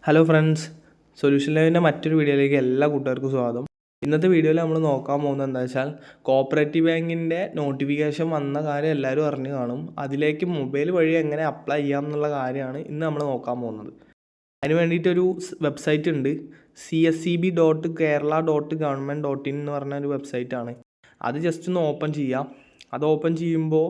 Hello friends, solution ലൈവിൻ്റെ മറ്റൊരു വീഡിയോയിലേക്ക് എല്ലാ കൂട്ടുകാർക്കും സ്വാഗതം. ഇന്നത്തെ വീഡിയോയിൽ നമ്മൾ നോക്കാൻ പോകുന്നത് എന്താ വെച്ചാൽ, കോപ്പറേറ്റീവ് ബാങ്കിൻ്റെ നോട്ടിഫിക്കേഷൻ വന്ന കാര്യം എല്ലാവരും അറിഞ്ഞു കാണും. അതിലേക്ക് മൊബൈൽ വഴി എങ്ങനെ അപ്ലൈ ചെയ്യാം എന്നുള്ള കാര്യമാണ് ഇന്ന് നമ്മൾ നോക്കാൻ പോകുന്നത്. അതിന് വേണ്ടിയിട്ടൊരു വെബ്സൈറ്റ് ഉണ്ട്, cscb.kerala.government.in എന്ന് പറഞ്ഞ ഒരു വെബ്സൈറ്റാണ്. അത് ജസ്റ്റ് ഒന്ന് ഓപ്പൺ ചെയ്യാം. അത് ഓപ്പൺ ചെയ്യുമ്പോൾ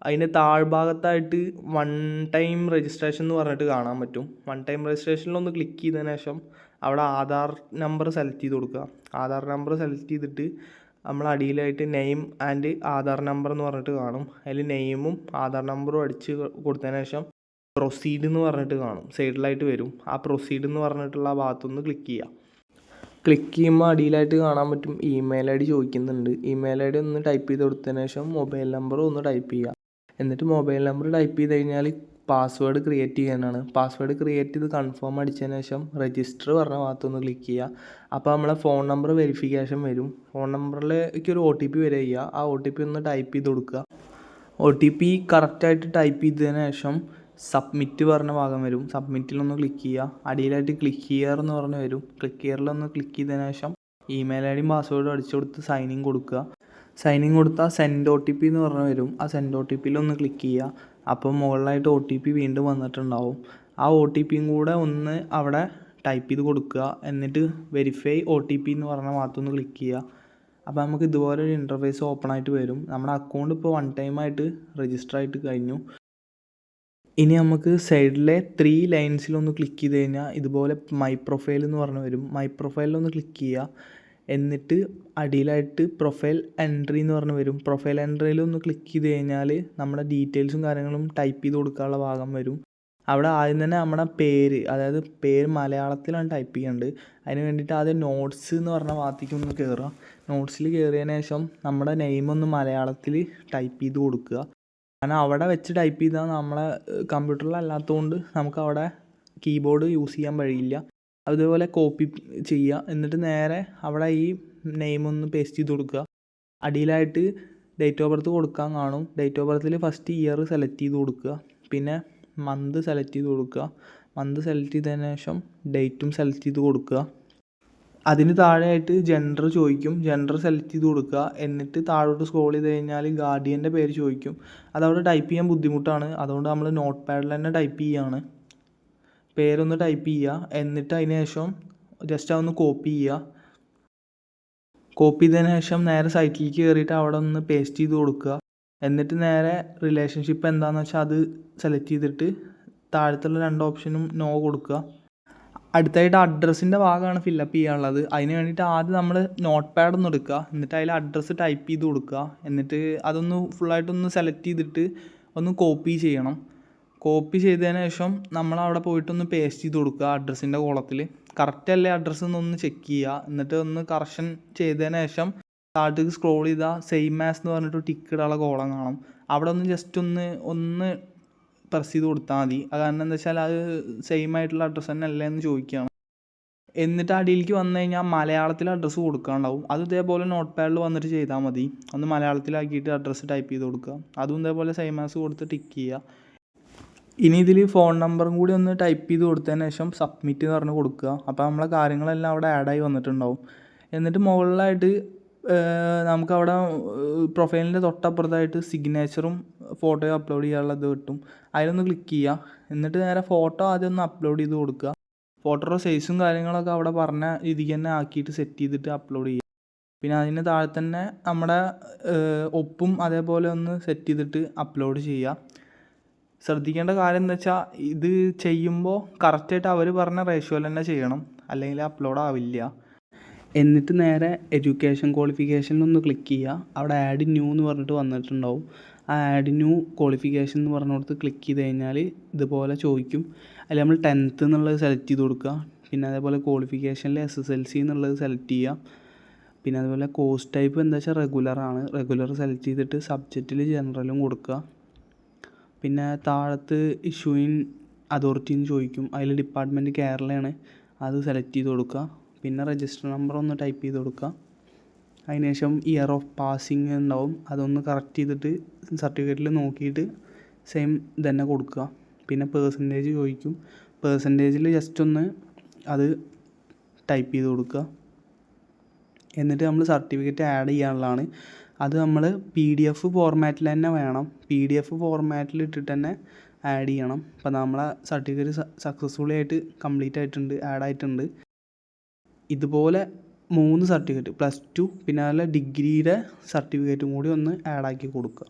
അതിൻ്റെ താഴ്ഭാഗത്തായിട്ട് വൺ ടൈം രജിസ്ട്രേഷൻ എന്ന് പറഞ്ഞിട്ട് കാണാൻ പറ്റും. വൺ ടൈം രജിസ്ട്രേഷനിലൊന്ന് ക്ലിക്ക് ചെയ്തതിന് ശേഷം അവിടെ ആധാർ നമ്പർ സെലക്ട് ചെയ്ത് കൊടുക്കുക. ആധാർ നമ്പർ സെലക്ട് ചെയ്തിട്ട് നമ്മൾ അടിയിലായിട്ട് നെയിം ആൻഡ് ആധാർ നമ്പർ എന്ന് പറഞ്ഞിട്ട് കാണും. അതിൽ നെയിമും ആധാർ നമ്പറും അടിച്ച് കൊടുത്തതിന് ശേഷം പ്രൊസീഡ് എന്ന് പറഞ്ഞിട്ട് കാണും, സൈഡിലായിട്ട് വരും. ആ പ്രൊസീഡ് എന്ന് പറഞ്ഞിട്ടുള്ള ആ ഭാഗത്തൊന്ന് ക്ലിക്ക് ചെയ്യുക. ക്ലിക്ക് ചെയ്യുമ്പോൾ അടിയിലായിട്ട് കാണാൻ പറ്റും ഇമെയിൽ ഐ ഡി ചോദിക്കുന്നുണ്ട്. ഇമെയിൽ ഐ ഡി ഒന്ന് ടൈപ്പ് ചെയ്ത് കൊടുത്തതിന് ശേഷം മൊബൈൽ നമ്പറും ഒന്ന് ടൈപ്പ് ചെയ്യുക. എന്നിട്ട് മൊബൈൽ നമ്പർ ടൈപ്പ് ചെയ്ത് കഴിഞ്ഞാൽ പാസ്വേഡ് ക്രിയേറ്റ് ചെയ്യാനാണ്. പാസ്വേഡ് ക്രിയേറ്റ് ചെയ്ത് കൺഫേം അടിച്ചതിന് ശേഷം രജിസ്റ്റർ പറഞ്ഞ ഭാഗത്തൊന്ന് ക്ലിക്ക് ചെയ്യുക. അപ്പോൾ നമ്മളെ ഫോൺ നമ്പർ വെരിഫിക്കേഷൻ വരും. ഫോൺ നമ്പറിലേക്ക് ഒരു OTP വരിക ചെയ്യുക. ആ OTP ഒന്ന് ടൈപ്പ് ചെയ്ത് കൊടുക്കുക. OTP കറക്റ്റായിട്ട് ടൈപ്പ് ചെയ്തതിന് ശേഷം സബ്മിറ്റ് പറഞ്ഞ ഭാഗം വരും. സബ്മിറ്റിലൊന്ന് ക്ലിക്ക് ചെയ്യുക. അടിയിലായിട്ട് ക്ലിക്ക് ഹിയർ എന്ന് പറഞ്ഞ് വരും. ക്ലിക്ക് ഹിയറിലൊന്ന് ക്ലിക്ക് ചെയ്തതിന് ശേഷം ഇമെയിൽ ഐ ഡിയും പാസ്വേഡും അടിച്ചു കൊടുത്ത് സൈനിങ് കൊടുക്കുക. സൈനിങ് കൊടുത്താൽ സെൻഡ് OTP എന്ന് പറഞ്ഞ് വരും. ആ സെൻഡ് OTPയിലൊന്ന് ക്ലിക്ക് ചെയ്യുക. അപ്പോൾ മുകളിലായിട്ട് OTP വീണ്ടും വന്നിട്ടുണ്ടാവും. ആ OTPയും കൂടെ ഒന്ന് അവിടെ ടൈപ്പ് ചെയ്ത് കൊടുക്കുക. എന്നിട്ട് വെരിഫൈ OTP എന്ന് പറഞ്ഞ ഭാഗത്തൊന്ന് ക്ലിക്ക് ചെയ്യുക. അപ്പോൾ നമുക്ക് ഇതുപോലെ ഒരു ഇൻ്റർഫേസ് ഓപ്പൺ ആയിട്ട് വരും. നമ്മുടെ അക്കൗണ്ട് ഇപ്പോൾ വൺ ടൈം ആയിട്ട് രജിസ്റ്റർ ആയിട്ട് കഴിഞ്ഞു. ഇനി നമുക്ക് സൈഡിലെ 3 ലൈൻസിലൊന്ന് ക്ലിക്ക് ചെയ്ത് കഴിഞ്ഞാൽ ഇതുപോലെ മൈ പ്രൊഫൈൽ എന്ന് പറഞ്ഞ് വരും. മൈ പ്രൊഫൈലിലൊന്ന് ക്ലിക്ക് ചെയ്യുക. എന്നിട്ട് അടിയിലായിട്ട് പ്രൊഫൈൽ എൻട്രി എന്ന് പറഞ്ഞ് വരും. പ്രൊഫൈൽ എൻട്രിയിലൊന്ന് ക്ലിക്ക് ചെയ്ത് കഴിഞ്ഞാൽ നമ്മുടെ ഡീറ്റെയിൽസും കാര്യങ്ങളും ടൈപ്പ് ചെയ്ത് കൊടുക്കാനുള്ള ഭാഗം വരും. അവിടെ ആദ്യം തന്നെ നമ്മുടെ പേര്, അതായത് പേര് മലയാളത്തിലാണ് ടൈപ്പ് ചെയ്യേണ്ടത്. അതിന് വേണ്ടിയിട്ട് ആദ്യം നോട്ട്സ് എന്ന് പറഞ്ഞ ഭാഗത്തേക്ക് ഒന്ന് കയറുക. നോട്ട്സിൽ കയറിയതിന് ശേഷം നമ്മുടെ നെയിമൊന്ന് മലയാളത്തിൽ ടൈപ്പ് ചെയ്ത് കൊടുക്കുക. കാരണം അവിടെ വെച്ച് ടൈപ്പ് ചെയ്താൽ നമ്മളെ കമ്പ്യൂട്ടറിലല്ലാത്തതുകൊണ്ട് നമുക്ക് അവിടെ കീബോർഡ് യൂസ് ചെയ്യാൻ കഴിയില്ല. അതുപോലെ കോപ്പി ചെയ്യുക. എന്നിട്ട് നേരെ അവിടെ ഈ നെയിം ഒന്ന് പേസ്റ്റ് ചെയ്ത് കൊടുക്കുക. അടിയിലായിട്ട് ഡേറ്റ് ഓഫ് ബർത്ത് കൊടുക്കാൻ കാണും. ഡേറ്റ് ഓഫ് ബർത്തിൽ ഫസ്റ്റ് ഇയർ സെലക്ട് ചെയ്ത് കൊടുക്കുക. പിന്നെ മന്ത് സെലക്ട് ചെയ്ത് കൊടുക്കുക. മന്ത് സെലക്ട് ചെയ്തതിന് ശേഷം ഡേറ്റും സെലക്ട് ചെയ്ത് കൊടുക്കുക. അതിന് താഴെയായിട്ട് ജെൻഡർ ചോദിക്കും. ജെൻഡർ സെലക്ട് ചെയ്ത് കൊടുക്കുക. എന്നിട്ട് താഴോട്ട് സ്ക്രോൾ ചെയ്ത് കഴിഞ്ഞാൽ ഗാർഡിയൻ്റെ പേര് ചോദിക്കും. അതവിടെ ടൈപ്പ് ചെയ്യാൻ ബുദ്ധിമുട്ടാണ്. അതുകൊണ്ട് നമ്മൾ നോട്ട് പാഡിൽ തന്നെ ടൈപ്പ് ചെയ്യുകയാണ്. പേരൊന്ന് ടൈപ്പ് ചെയ്യുക. എന്നിട്ട് അതിന് ശേഷം ജസ്റ്റ് അതൊന്ന് കോപ്പി ചെയ്യുക. കോപ്പി ചെയ്തതിന് ശേഷം നേരെ സൈറ്റിലേക്ക് കയറിയിട്ട് അവിടെ ഒന്ന് പേസ്റ്റ് ചെയ്ത് കൊടുക്കുക. എന്നിട്ട് നേരെ റിലേഷൻഷിപ്പ് എന്താണെന്ന് വെച്ചാൽ അത് സെലക്ട് ചെയ്തിട്ട് താഴത്തുള്ള 2 ഓപ്ഷനും നോ കൊടുക്കുക. അടുത്തായിട്ട് അഡ്രസ്സിൻ്റെ ഭാഗമാണ് ഫില്ലപ്പ് ചെയ്യാനുള്ളത്. അതിന് വേണ്ടിയിട്ട് ആദ്യം നമ്മൾ നോട്ട് പാഡ് ഒന്ന് എടുക്കുക. എന്നിട്ട് അതിൽ അഡ്രസ്സ് ടൈപ്പ് ചെയ്ത് കൊടുക്കുക. എന്നിട്ട് അതൊന്ന് ഫുള്ളായിട്ടൊന്ന് സെലക്ട് ചെയ്തിട്ട് ഒന്ന് കോപ്പി ചെയ്യണം. കോപ്പി ചെയ്തതിന് ശേഷം നമ്മൾ അവിടെ പോയിട്ടൊന്ന് പേസ്റ്റ് ചെയ്ത് കൊടുക്കുക അഡ്രസ്സിൻ്റെ കോളത്തിൽ. കറക്റ്റല്ലേ അഡ്രസ്സ് എന്നൊന്ന് ചെക്ക് ചെയ്യുക. എന്നിട്ട് ഒന്ന് കറക്ഷൻ ചെയ്തതിന് ശേഷം താഴത്തേക്ക് സ്ക്രോൾ ചെയ്താൽ സെയിം ആസ് എന്ന് പറഞ്ഞിട്ട് ടിക്ക് ഇടാനുള്ള കോളം കാണും. അവിടെ ഒന്ന് ജസ്റ്റ് ഒന്ന് പ്രസ് ചെയ്ത് കൊടുത്താൽ മതി. അത് കാരണം എന്താ വെച്ചാൽ അത് സെയിം ആയിട്ടുള്ള അഡ്രസ്സ് തന്നെ അല്ലേ എന്ന് ചോദിക്കുകയാണ്. എന്നിട്ട് അടിയിലേക്ക് വന്നു കഴിഞ്ഞാൽ മലയാളത്തിൽ അഡ്രസ്സ് കൊടുക്കാനുണ്ടാവും. അത് ഇതേപോലെ നോട്ട് പാഡിൽ വന്നിട്ട് ചെയ്താൽ മതി. ഒന്ന് മലയാളത്തിലാക്കിയിട്ട് അഡ്രസ്സ് ടൈപ്പ് ചെയ്ത് കൊടുക്കുക. അതും ഇതേപോലെ സെയിം ആസ് കൊടുത്ത് ടിക്ക് ചെയ്യുക. ഇനി ഇതിൽ ഫോൺ നമ്പറും കൂടി ഒന്ന് ടൈപ്പ് ചെയ്ത് കൊടുത്തതിന് ശേഷം സബ്മിറ്റ് എന്ന് പറഞ്ഞ് കൊടുക്കുക. അപ്പോൾ നമ്മളെ കാര്യങ്ങളെല്ലാം അവിടെ ആഡായി വന്നിട്ടുണ്ടാവും. എന്നിട്ട് മുകളിലായിട്ട് നമുക്കവിടെ പ്രൊഫൈലിൻ്റെ തൊട്ടപ്പുറത്തായിട്ട് സിഗ്നേച്ചറും ഫോട്ടോയും അപ്ലോഡ് ചെയ്യാനുള്ളത് കിട്ടും. അതിലൊന്ന് ക്ലിക്ക് ചെയ്യുക. എന്നിട്ട് നേരെ ഫോട്ടോ ആദ്യം ഒന്ന് അപ്ലോഡ് ചെയ്ത് കൊടുക്കുക. ഫോട്ടോയുടെ സൈസും കാര്യങ്ങളൊക്കെ അവിടെ പറഞ്ഞ രീതിക്ക് തന്നെ ആക്കിയിട്ട് സെറ്റ് ചെയ്തിട്ട് അപ്ലോഡ് ചെയ്യുക. പിന്നെ അതിന് താഴെ തന്നെ നമ്മുടെ ഒപ്പും അതേപോലെ ഒന്ന് സെറ്റ് ചെയ്തിട്ട് അപ്ലോഡ് ചെയ്യുക. ശ്രദ്ധിക്കേണ്ട കാര്യം എന്താ വെച്ചാൽ ഇത് ചെയ്യുമ്പോൾ കറക്റ്റായിട്ട് അവർ പറഞ്ഞ റേഷ്യോയിൽ തന്നെ ചെയ്യണം, അല്ലെങ്കിൽ അപ്ലോഡ് ആവില്ല. എന്നിട്ട് നേരെ എഡ്യൂക്കേഷൻ ക്വാളിഫിക്കേഷനിലൊന്ന് ക്ലിക്ക് ചെയ്യുക. അവിടെ ആഡ് ന്യൂ എന്ന് പറഞ്ഞിട്ട് വന്നിട്ടുണ്ടാവും. ആ ആഡ് ന്യൂ ക്വാളിഫിക്കേഷൻ എന്ന് പറഞ്ഞിടത്ത് ക്ലിക്ക് ചെയ്ത് കഴിഞ്ഞാൽ ഇതുപോലെ ചോദിക്കും. അതിൽ നമ്മൾ 10th എന്നുള്ളത് സെലക്ട് ചെയ്ത് കൊടുക്കുക. പിന്നെ അതേപോലെ ക്വാളിഫിക്കേഷനിൽ SSLC എന്നുള്ളത് സെലക്ട് ചെയ്യുക. പിന്നെ അതുപോലെ കോഴ്സ് ടൈപ്പ് എന്താ വെച്ചാൽ റെഗുലറാണ്. റെഗുലർ സെലക്ട് ചെയ്തിട്ട് സബ്ജക്റ്റിൽ ജനറലും കൊടുക്കുക. പിന്നെ താഴത്ത് ഇഷ്യൂയിങ് അതോറിറ്റി എന്ന് ചോദിക്കും. അതിൽ ഡിപ്പാർട്ട്മെൻറ്റ് കേരളയാണ്, അത് സെലക്ട് ചെയ്ത് കൊടുക്കുക. പിന്നെ രജിസ്റ്റർ നമ്പർ ഒന്ന് ടൈപ്പ് ചെയ്ത് കൊടുക്കുക. അതിനുശേഷം ഇയർ ഓഫ് പാസിങ് ഉണ്ടാവും, അതൊന്ന് കറക്റ്റ് ചെയ്തിട്ട് സർട്ടിഫിക്കറ്റിൽ നോക്കിയിട്ട് സെയിം തന്നെ കൊടുക്കുക. പിന്നെ പേഴ്സൻറ്റേജ് ചോദിക്കും. പേഴ്സൻറ്റേജിൽ ജസ്റ്റ് ഒന്ന് അത് ടൈപ്പ് ചെയ്ത് കൊടുക്കുക. എന്നിട്ട് നമ്മൾ സർട്ടിഫിക്കറ്റ് ആഡ് ചെയ്യാനുള്ളതാണ്. അത് നമ്മൾ PDF ഫോർമാറ്റിൽ തന്നെ വേണം. PDF ഫോർമാറ്റിൽ ഇട്ടിട്ട് തന്നെ ആഡ് ചെയ്യണം. അപ്പോൾ നമ്മളെ സർട്ടിഫിക്കറ്റ് സക്സസ്ഫുള്ളി ആയിട്ട് കംപ്ലീറ്റ് ആയിട്ടുണ്ട്, ആഡ് ആയിട്ടുണ്ട്. ഇതുപോലെ 3 സർട്ടിഫിക്കറ്റ് +2 പിന്നെ അതുപോലെ ഡിഗ്രിയുടെ സർട്ടിഫിക്കറ്റും കൂടി ഒന്ന് ആഡാക്കി കൊടുക്കുക.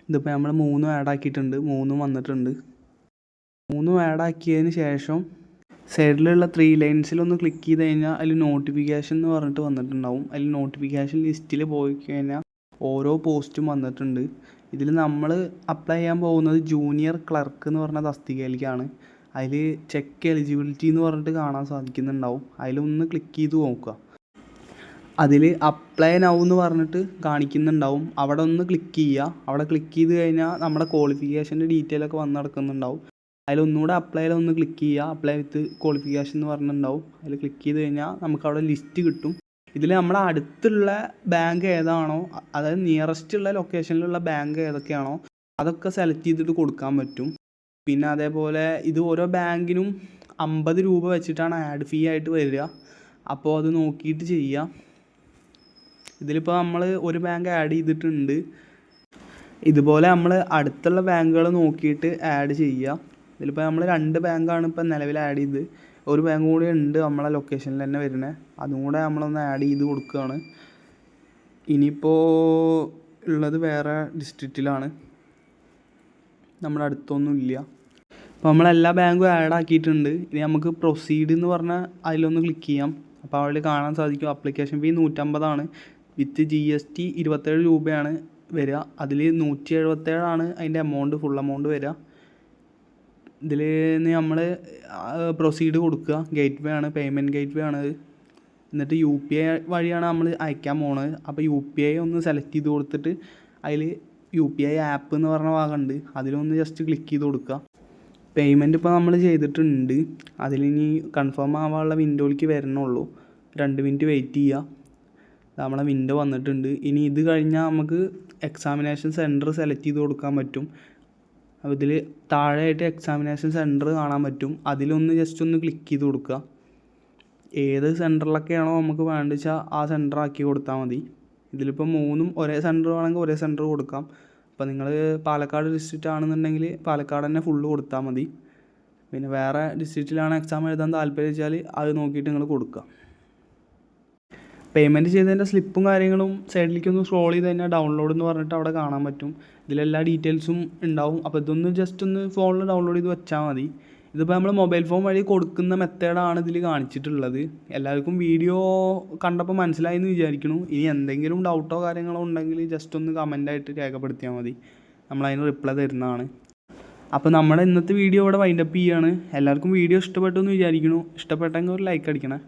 ഇതിപ്പോൾ നമ്മൾ 3 ആഡാക്കിയിട്ടുണ്ട്, 3 വന്നിട്ടുണ്ട്. 3 ആഡാക്കിയതിന് ശേഷം സൈഡിലുള്ള 3 ലൈൻസിലൊന്ന് ക്ലിക്ക് ചെയ്ത് കഴിഞ്ഞാൽ അതിൽ നോട്ടിഫിക്കേഷൻ എന്ന് പറഞ്ഞിട്ട് വന്നിട്ടുണ്ടാവും. അതിൽ നോട്ടിഫിക്കേഷൻ ലിസ്റ്റിൽ പോയി കഴിഞ്ഞാൽ ഓരോ പോസ്റ്റും വന്നിട്ടുണ്ട്. ഇതിൽ നമ്മൾ അപ്ലൈ ചെയ്യാൻ പോകുന്നത് ജൂനിയർ ക്ലർക്ക് എന്ന് പറഞ്ഞ തസ്തികയിലേക്കാണ്. അതിൽ ചെക്ക് എലിജിബിലിറ്റി എന്ന് പറഞ്ഞിട്ട് കാണാൻ സാധിക്കുന്നുണ്ടാവും. അതിലൊന്ന് ക്ലിക്ക് ചെയ്ത് നോക്കുക. അതിൽ അപ്ലൈ നൗ എന്ന് പറഞ്ഞിട്ട് കാണിക്കുന്നുണ്ടാവും. അവിടെ ഒന്ന് ക്ലിക്ക് ചെയ്യുക. അവിടെ ക്ലിക്ക് ചെയ്ത് കഴിഞ്ഞാൽ നമ്മുടെ ക്വാളിഫിക്കേഷൻ്റെ ഡീറ്റെയിൽ ഒക്കെ വന്ന് നടക്കുന്നുണ്ടാവും. അതിലൊന്നുകൂടെ അപ്ലൈയിൽ ഒന്ന് ക്ലിക്ക് ചെയ്യുക. അപ്ലൈ വിത്ത് ക്വാളിഫിക്കേഷൻ എന്ന് പറഞ്ഞിട്ടുണ്ടാവും. അതിൽ ക്ലിക്ക് ചെയ്ത് കഴിഞ്ഞാൽ നമുക്ക് അവിടെ ലിസ്റ്റ് കിട്ടും. ഇതിൽ നമ്മുടെ അടുത്തുള്ള ബാങ്ക് ഏതാണോ, അതായത് നിയറസ്റ്റ് ഉള്ള ലൊക്കേഷനിലുള്ള ബാങ്ക് ഏതൊക്കെയാണോ അതൊക്കെ സെലക്ട് ചെയ്തിട്ട് കൊടുക്കാൻ പറ്റും. പിന്നെ അതേപോലെ ഇത് ഓരോ ബാങ്കിനും 50 രൂപ വെച്ചിട്ടാണ് ആഡ് ഫീ ആയിട്ട് വരിക. അപ്പോൾ അത് നോക്കിയിട്ട് ചെയ്യുക. ഇതിലിപ്പോൾ നമ്മൾ ഒരു ബാങ്ക് ആഡ് ചെയ്തിട്ടുണ്ട്. ഇതുപോലെ നമ്മൾ അടുത്തുള്ള ബാങ്കുകൾ നോക്കിയിട്ട് ആഡ് ചെയ്യുക. ഇതിലിപ്പോൾ നമ്മൾ 2 ബാങ്കാണ് ഇപ്പോൾ നിലവിൽ ആഡ് ചെയ്ത്. ഒരു ബാങ്ക് കൂടി ഉണ്ട് നമ്മളെ ലൊക്കേഷനിൽ തന്നെ വരുന്നത്. അതും കൂടെ നമ്മളൊന്ന് ആഡ് ചെയ്ത് കൊടുക്കുകയാണ്. ഇനിയിപ്പോൾ ഉള്ളത് വേറെ ഡിസ്ട്രിക്റ്റിലാണ്, നമ്മുടെ അടുത്തൊന്നും ഇല്ല. അപ്പോൾ നമ്മളെല്ലാ ബാങ്കും ആഡ് ആക്കിയിട്ടുണ്ട്. ഇനി നമുക്ക് പ്രൊസീഡ് എന്ന് പറഞ്ഞാൽ അതിലൊന്ന് ക്ലിക്ക് ചെയ്യാം. അപ്പോൾ അവിടെ കാണാൻ സാധിക്കും അപ്ലിക്കേഷൻ ഫീ 150 വിത്ത് GST 27 രൂപയാണ് വരിക. അതിൽ 177 അതിൻ്റെ എമൗണ്ട്, ഫുൾ എമൗണ്ട് വരിക. ഇതിൽ നമ്മൾ പ്രൊസീഡ് കൊടുക്കുക. ഗേറ്റ് വേ ആണ്, പേയ്മെൻറ്റ് ഗേറ്റ് വേ ആണ്. എന്നിട്ട് UPI വഴിയാണ് നമ്മൾ അയക്കാൻ പോകുന്നത്. അപ്പോൾ UPI ഒന്ന് സെലക്ട് ചെയ്ത് കൊടുത്തിട്ട് അതിൽ UPI ആപ്പ് എന്ന് പറഞ്ഞ ഭാഗമുണ്ട്, അതിലൊന്ന് ജസ്റ്റ് ക്ലിക്ക് ചെയ്ത് കൊടുക്കുക. പേയ്മെൻറ്റ് ഇപ്പോൾ നമ്മൾ ചെയ്തിട്ടുണ്ട്. അതിലിനി കൺഫേം ആവാനുള്ള വിൻഡോയിലേക്ക് വരണുള്ളൂ. 2 മിനിറ്റ് വെയിറ്റ് ചെയ്യുക. നമ്മളെ വിൻഡോ വന്നിട്ടുണ്ട്. ഇനി ഇത് കഴിഞ്ഞാൽ നമുക്ക് എക്സാമിനേഷൻ സെൻറ്റർ സെലക്ട് ചെയ്ത് കൊടുക്കാൻ പറ്റും. അപ്പോൾ ഇതിൽ താഴെയായിട്ട് എക്സാമിനേഷൻ സെൻറ്റർ കാണാൻ പറ്റും. അതിലൊന്ന് ജസ്റ്റ് ഒന്ന് ക്ലിക്ക് ചെയ്ത് കൊടുക്കുക. ഏത് സെൻറ്ററിലൊക്കെയാണോ നമുക്ക് വേണ്ടത് വെച്ചാൽ ആ സെൻറ്റർ ആക്കി കൊടുത്താൽ മതി. ഇതിലിപ്പോൾ 3 ഒരേ സെൻറ്റർ വേണമെങ്കിൽ ഒരേ സെൻറ്റർ കൊടുക്കാം. അപ്പോൾ നിങ്ങൾ പാലക്കാട് ഡിസ്ട്രിക്റ്റ് ആണെന്നുണ്ടെങ്കിൽ പാലക്കാട് തന്നെ ഫുള്ള് കൊടുത്താൽ മതി. പിന്നെ വേറെ ഡിസ്ട്രിക്റ്റിലാണ് എക്സാം എഴുതാൻ താല്പര്യം വെച്ചാൽ അത് നോക്കിയിട്ട് നിങ്ങൾ കൊടുക്കുക. പേയ്മെൻറ്റ് ചെയ്തതിൻ്റെ സ്ലിപ്പും കാര്യങ്ങളും സൈഡിലേക്കൊന്ന് സ്ക്രോൾ ചെയ്ത് കഴിഞ്ഞാൽ ഡൗൺലോഡ് എന്ന് പറഞ്ഞിട്ട് അവിടെ കാണാൻ പറ്റും. ഇതിലെല്ലാ ഡീറ്റെയിൽസും ഉണ്ടാവും. അപ്പോൾ ഇതൊന്ന് ജസ്റ്റ് ഒന്ന് ഫോണിൽ ഡൗൺലോഡ് ചെയ്ത് വെച്ചാൽ മതി. ഇതിപ്പോൾ നമ്മൾ മൊബൈൽ ഫോൺ വഴി കൊടുക്കുന്ന മെത്തേഡാണ് ഇതിൽ കാണിച്ചിട്ടുള്ളത്. എല്ലാവർക്കും വീഡിയോ കണ്ടപ്പോൾ മനസ്സിലായി എന്ന് വിചാരിക്കുന്നു. ഇനി എന്തെങ്കിലും ഡൗട്ടോ കാര്യങ്ങളോ ഉണ്ടെങ്കിൽ ജസ്റ്റ് ഒന്ന് കമൻ്റായിട്ട് രേഖപ്പെടുത്തിയാൽ മതി. നമ്മളതിന് റിപ്ലൈ തരുന്നതാണ്. അപ്പോൾ നമ്മുടെ ഇന്നത്തെ വീഡിയോ ഇവിടെ വൈൻഡപ്പ് ചെയ്യുകയാണ്. എല്ലാവർക്കും വീഡിയോ ഇഷ്ടപ്പെട്ടു എന്ന് വിചാരിക്കുന്നു. ഇഷ്ടപ്പെട്ടെങ്കിൽ ഒരു ലൈക്ക് അടിക്കണേ.